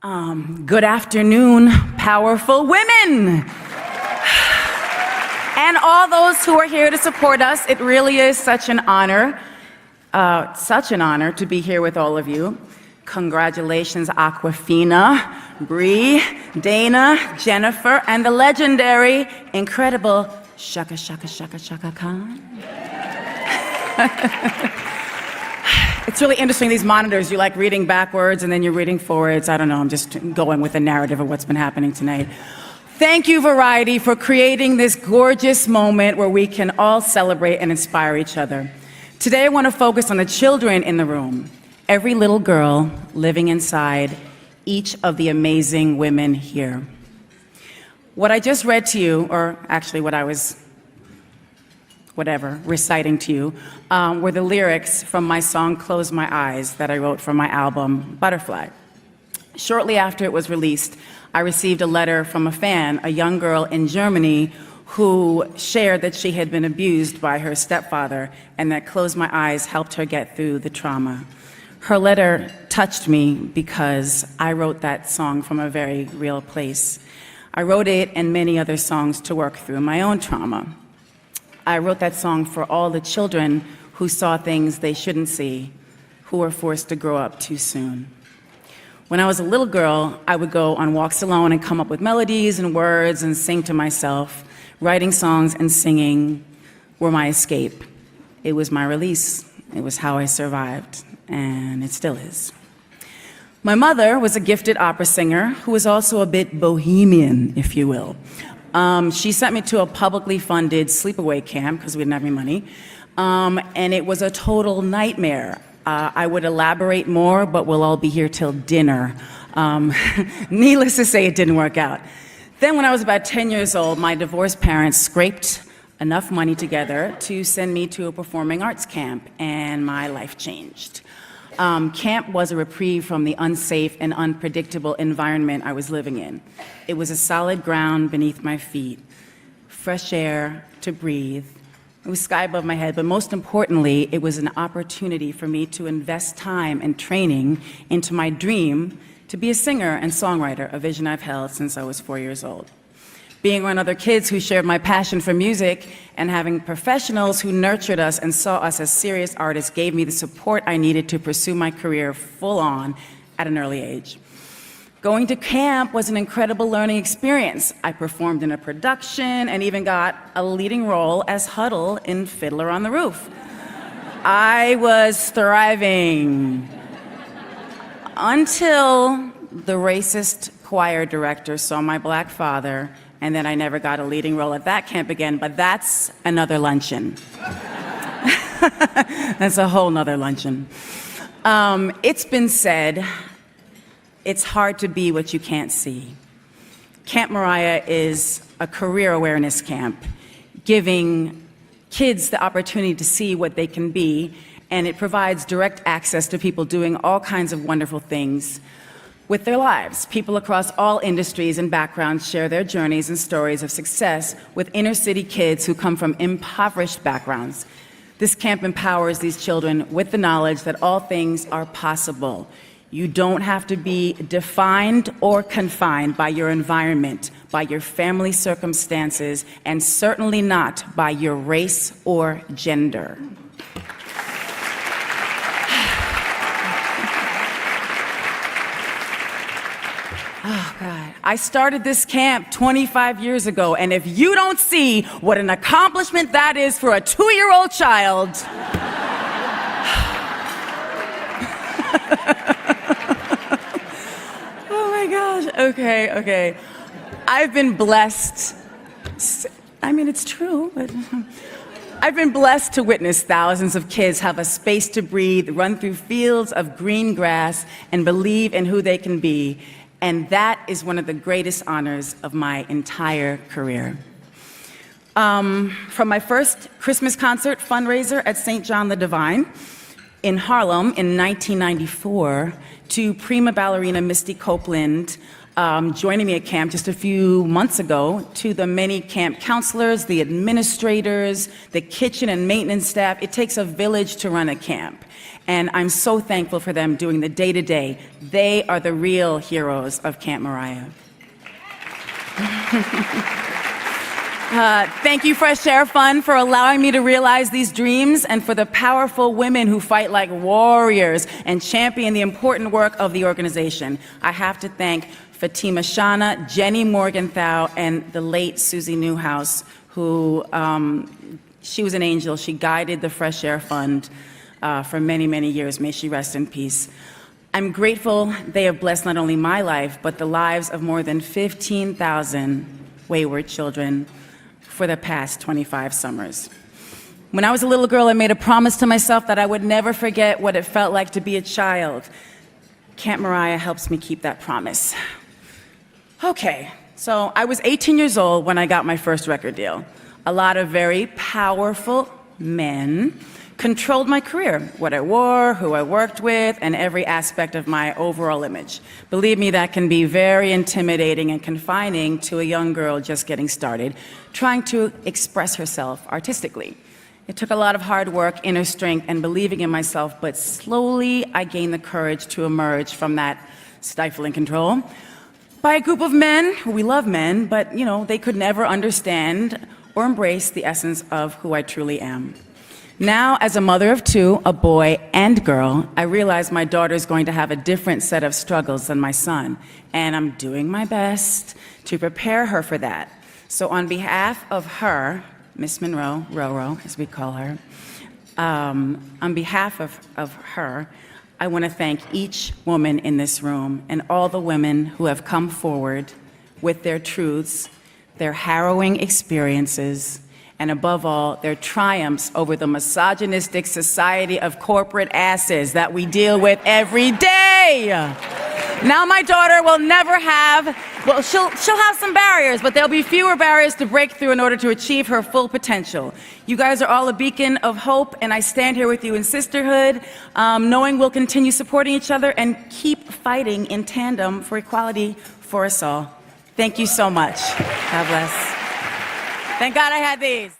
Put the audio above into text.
Good afternoon, powerful women. And all those who are here to support us. It really is such an honor to be here with all of you. Congratulations, Awkwafina, Bree, Dana, Jennifer, and the legendary, incredible Chaka Khan. It's really interesting, these monitors, you like reading backwards and then you're reading forwards. I don't know, I'm just going with the narrative of what's been happening tonight. Thank you, Variety, for creating this gorgeous moment where we can all celebrate and inspire each other. Today I want to focus on the children in the room, every little girl living inside each of the amazing women here. What I just read to you, or actually what I was reciting to you, were the lyrics from my song Close My Eyes that I wrote for my album Butterfly. Shortly after it was released, I received a letter from a fan, a young girl in Germany, who shared that she had been abused by her stepfather and that Close My Eyes helped her get through the trauma. Her letter touched me because I wrote that song from a very real place. I wrote it and many other songs to work through my own trauma. I wrote that song for all the children who saw things they shouldn't see, who were forced to grow up too soon. When I was a little girl, I would go on walks alone and come up with melodies and words and sing to myself. Writing songs and singing were my escape. It was my release. It was how I survived, and it still is. My mother was a gifted opera singer who was also a bit bohemian, if you will. She sent me to a publicly funded sleepaway camp because we didn't have any money, and it was a total nightmare. I would elaborate more, but we'll all be here till dinner. Needless to say, it didn't work out. Then when I was about 10 years old, my divorced parents scraped enough money together to send me to a performing arts camp, and my life changed. Camp was a reprieve from the unsafe and unpredictable environment I was living in. It was a solid ground beneath my feet, fresh air to breathe. It was sky above my head, but most importantly, it was an opportunity for me to invest time and training into my dream to be a singer and songwriter, a vision I've held since I was 4 years old. Being around other kids who shared my passion for music and having professionals who nurtured us and saw us as serious artists gave me the support I needed to pursue my career full on at an early age. Going to camp was an incredible learning experience. I performed in a production and even got a leading role as Huddle in Fiddler on the Roof. I was thriving until the racist choir director saw my black father, and then I never got a leading role at that camp again, but that's another luncheon. That's a whole nother luncheon. It's been said, it's hard to be what you can't see. Camp Mariah is a career awareness camp, giving kids the opportunity to see what they can be, and it provides direct access to people doing all kinds of wonderful things with their lives. People across all industries and backgrounds share their journeys and stories of success with inner city kids who come from impoverished backgrounds. This camp empowers these children with the knowledge that all things are possible. You don't have to be defined or confined by your environment, by your family circumstances, and certainly not by your race or gender. Oh, God. I started this camp 25 years ago, and if you don't see what an accomplishment that is for a 2-year-old child, oh my gosh, okay. I've been blessed. I mean, it's true, but I've been blessed to witness thousands of kids have a space to breathe, run through fields of green grass, and believe in who they can be. And that is one of the greatest honors of my entire career. From my first Christmas concert fundraiser at St. John the Divine, in Harlem in 1994 to prima ballerina Misty Copeland, joining me at camp just a few months ago, to the many camp counselors, the administrators, the kitchen and maintenance staff. It takes a village to run a camp, and I'm so thankful for them doing the day-to-day. They are the real heroes of Camp Mariah. Thank you, Fresh Air Fund, for allowing me to realize these dreams, and for the powerful women who fight like warriors and champion the important work of the organization. I have to thank Fatima Shana, Jenny Morgenthau, and the late Susie Newhouse, who, she was an angel. She guided the Fresh Air Fund for many, many years. May she rest in peace. I'm grateful they have blessed not only my life, but the lives of more than 15,000 wayward children for the past 25 summers. When I was a little girl, I made a promise to myself that I would never forget what it felt like to be a child. Camp Mariah helps me keep that promise. Okay, so I was 18 years old when I got my first record deal. A lot of very powerful men controlled my career, what I wore, who I worked with, and every aspect of my overall image. Believe me, that can be very intimidating and confining to a young girl just getting started, trying to express herself artistically. It took a lot of hard work, inner strength, and believing in myself, but slowly I gained the courage to emerge from that stifling control by a group of men. We love men, but they could never understand or embrace the essence of who I truly am. Now, as a mother of two, a boy and girl, I realize my daughter is going to have a different set of struggles than my son, and I'm doing my best to prepare her for that. So on behalf of her, Miss Monroe, Roro, as we call her, on behalf of her, I want to thank each woman in this room and all the women who have come forward with their truths, their harrowing experiences, and above all, their triumphs over the misogynistic society of corporate asses that we deal with every day. Now my daughter will never have, well, she'll have some barriers, but there'll be fewer barriers to break through in order to achieve her full potential. You guys are all a beacon of hope, and I stand here with you in sisterhood, knowing we'll continue supporting each other and keep fighting in tandem for equality for us all. Thank you so much. God bless. Thank God I had these.